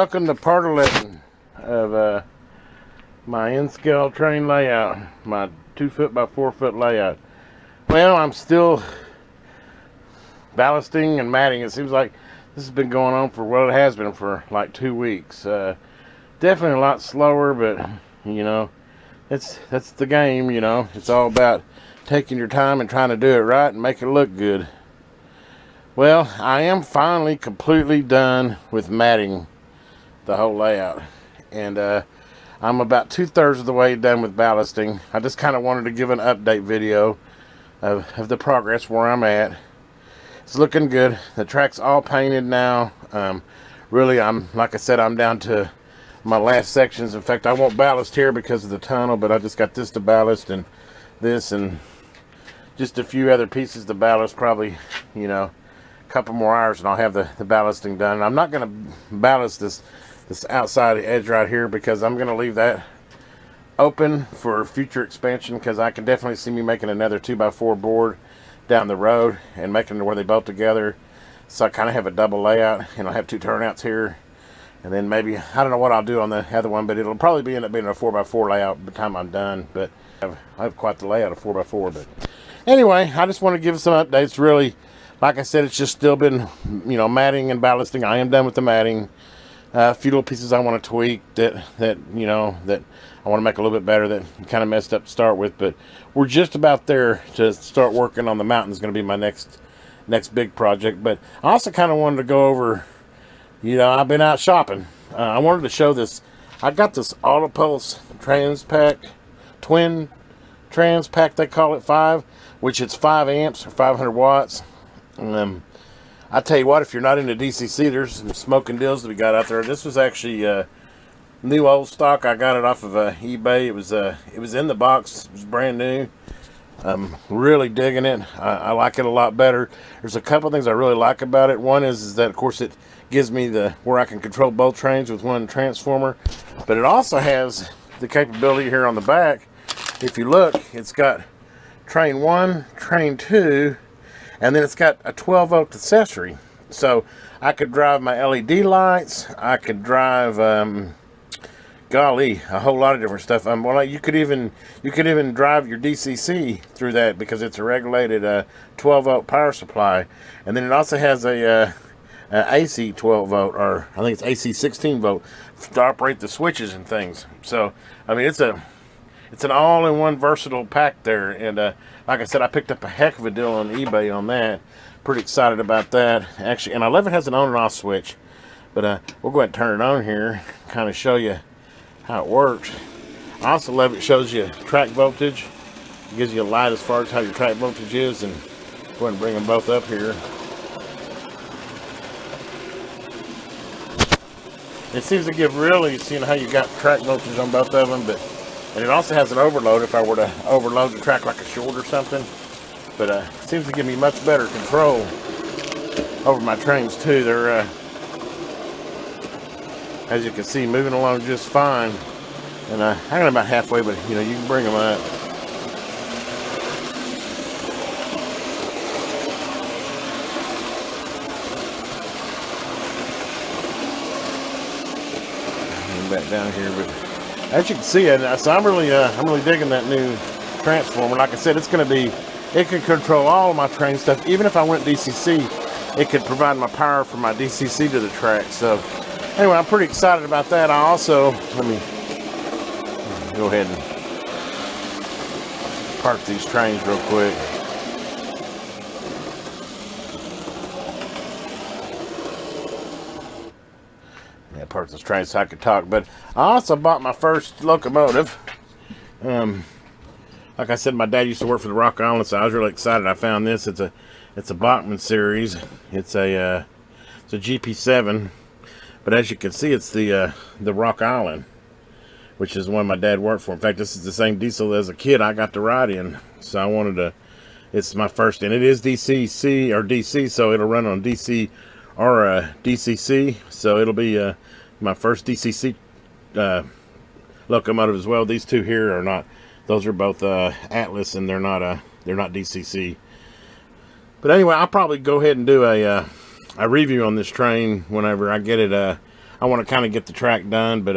welcome to part 11 of my N-scale train layout, my 2 foot by 4 foot layout. Well, I'm still ballasting and matting. It seems like this has been going on for, well, it has been for like 2 weeks. Definitely a lot slower, but you know, that's the game. You know, it's all about taking your time and trying to do it right and make it look good. Well, I am finally completely done with matting the whole layout, and I'm about 2/3 of the way done with ballasting. I just kind of wanted to give an update video of the progress where I'm at. It's looking good. The track's all painted now. Really, like I said, I'm down to my last sections. In fact, I won't ballast here because of the tunnel, but I just got this to ballast and this and just a few other pieces to ballast. Probably, you know, a couple more hours and I'll have the ballasting done. And I'm not going to ballast this outside edge right here because I'm going to leave that open for future expansion, because I can definitely see me making another 2x4 board down the road and making it where they bolt together, so I kind of have a double layout, and I'll have 2 turnouts here, and then maybe, I don't know what I'll do on the other one, but it'll probably end up being a 4x4 layout by the time I'm done. But I have quite the layout of 4x4. But anyway, I just want to give some updates. Really, like I said, it's just still been, you know, matting and ballasting. I am done with the matting. A few little pieces I want to tweak that you know, that I want to make a little bit better, that kind of messed up to start with. But we're just about there to start working on the mountain. Is going to be my next big project. But I also kind of wanted to go over, you know, I've been out shopping. I wanted to show this. I got this Autopulse Transpac, twin Transpac, they call it 5, which it's 5 amps or 500 watts. I tell you what, if you're not into DCC, there's some smoking deals that we got out there. This was actually new old stock. I got it off of eBay. It was in the box. It was brand new. I'm really digging it. I like it a lot better. There's a couple things I really like about it. One is that, of course, it gives me where I can control both trains with one transformer. But it also has the capability here on the back. If you look, it's got train 1, train 2, and then it's got a 12-volt accessory. So I could drive my LED lights. I could drive, golly, a whole lot of different stuff. Well, you could even drive your DCC through that, because it's a regulated 12-volt power supply. And then it also has a AC 12-volt, or I think it's AC 16-volt, to operate the switches and things. So I mean, it's an all-in-one versatile pack there. And like I said, I picked up a heck of a deal on eBay on that. Pretty excited about that, actually. And I love it has an on and off switch. But we'll go ahead and turn it on here, kind of show you how it works. I also love it shows you track voltage. It gives you a light as far as how your track voltage is. And go ahead and bring them both up here. It seems to give really, seeing how you got track voltage on both of them. And it also has an overload if I were to overload the track like a short or something. But it seems to give me much better control over my trains too. They're, as you can see, moving along just fine. And I got about halfway, but you know, you can bring them up. Back down here, but as you can see, so I'm really digging that new transformer. Like I said, it can control all of my train stuff. Even if I went DCC, it could provide my power from my DCC to the track. So anyway, I'm pretty excited about that. I also, let me go ahead and park these trains real quick. Park this train so I could talk. But I also bought my first locomotive. Like I said, my dad used to work for the Rock Island, so I was really excited. I found this. It's a Bachmann series. It's a GP7, but as you can see, it's the Rock Island, which is one my dad worked for. In fact, this is the same diesel as a kid I got to ride in. So I wanted to. It's my first, and it is DCC or DC, so it'll run on DC or DCC. So it'll be my first DCC locomotive as well. These two here are not. Those are both Atlas, and they're not DCC. But anyway, I'll probably go ahead and do a review on this train whenever I get it. I want to kind of get the track done, but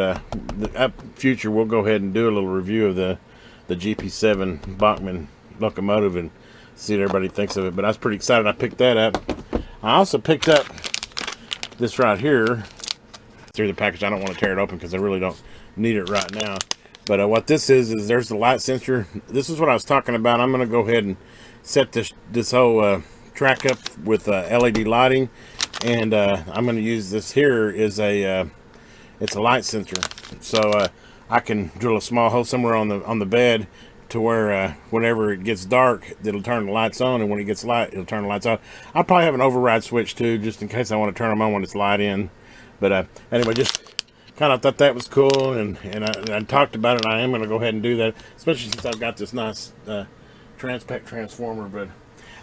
up future we'll go ahead and do a little review of the GP7 Bachmann locomotive and see what everybody thinks of it. But I was pretty excited I picked that up. I also picked up this right here through the package. I don't want to tear it open because I really don't need it right now. But what this is there's the light sensor. This is what I was talking about. I'm going to go ahead and set this whole track up with LED lighting, and I'm going to use this here as it's a light sensor. So I can drill a small hole somewhere on the bed to where whenever it gets dark, it'll turn the lights on, and when it gets light, it'll turn the lights off. I'll probably have an override switch too, just in case I want to turn them on when it's light in. But anyway, just kind of thought that was cool, and I talked about it. I am going to go ahead and do that, especially since I've got this nice Transpec transformer. But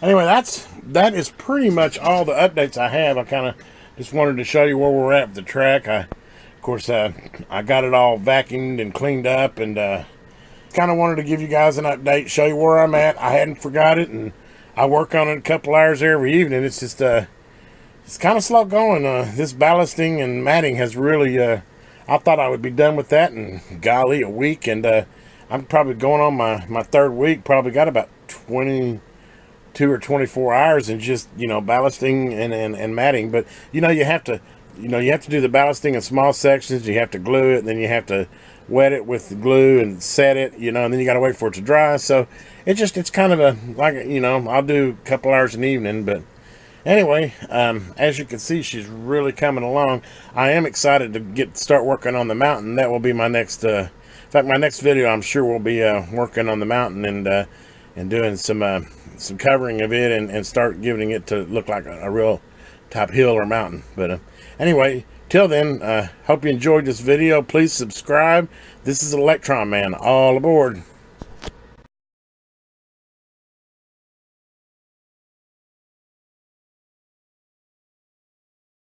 anyway, that is pretty much all the updates I have. I kind of just wanted to show you where we're at with the track. Of course, I got it all vacuumed and cleaned up, and kind of wanted to give you guys an update, show you where I'm at. I hadn't forgot it, and I work on it a couple hours every evening. It's just it's kind of slow going. This ballasting and matting has really I thought I would be done with that in, golly, a week, and I'm probably going on my third week. Probably got about 22 or 24 hours in just, you know, ballasting and matting. But you have to do the ballasting in small sections. You have to glue it, and then you have to wet it with the glue and set it, and then you got to wait for it to dry. So it's kind of I'll do a couple hours in the evening. But anyway, as you can see, she's really coming along. I am excited to start working on the mountain. That will be my next in fact, my next video, I'm sure, will be working on the mountain and doing some covering of it, and start giving it to look like a real top hill or mountain. But anyway, till then, hope you enjoyed this video. Please subscribe. This is TheElectronMan. All aboard.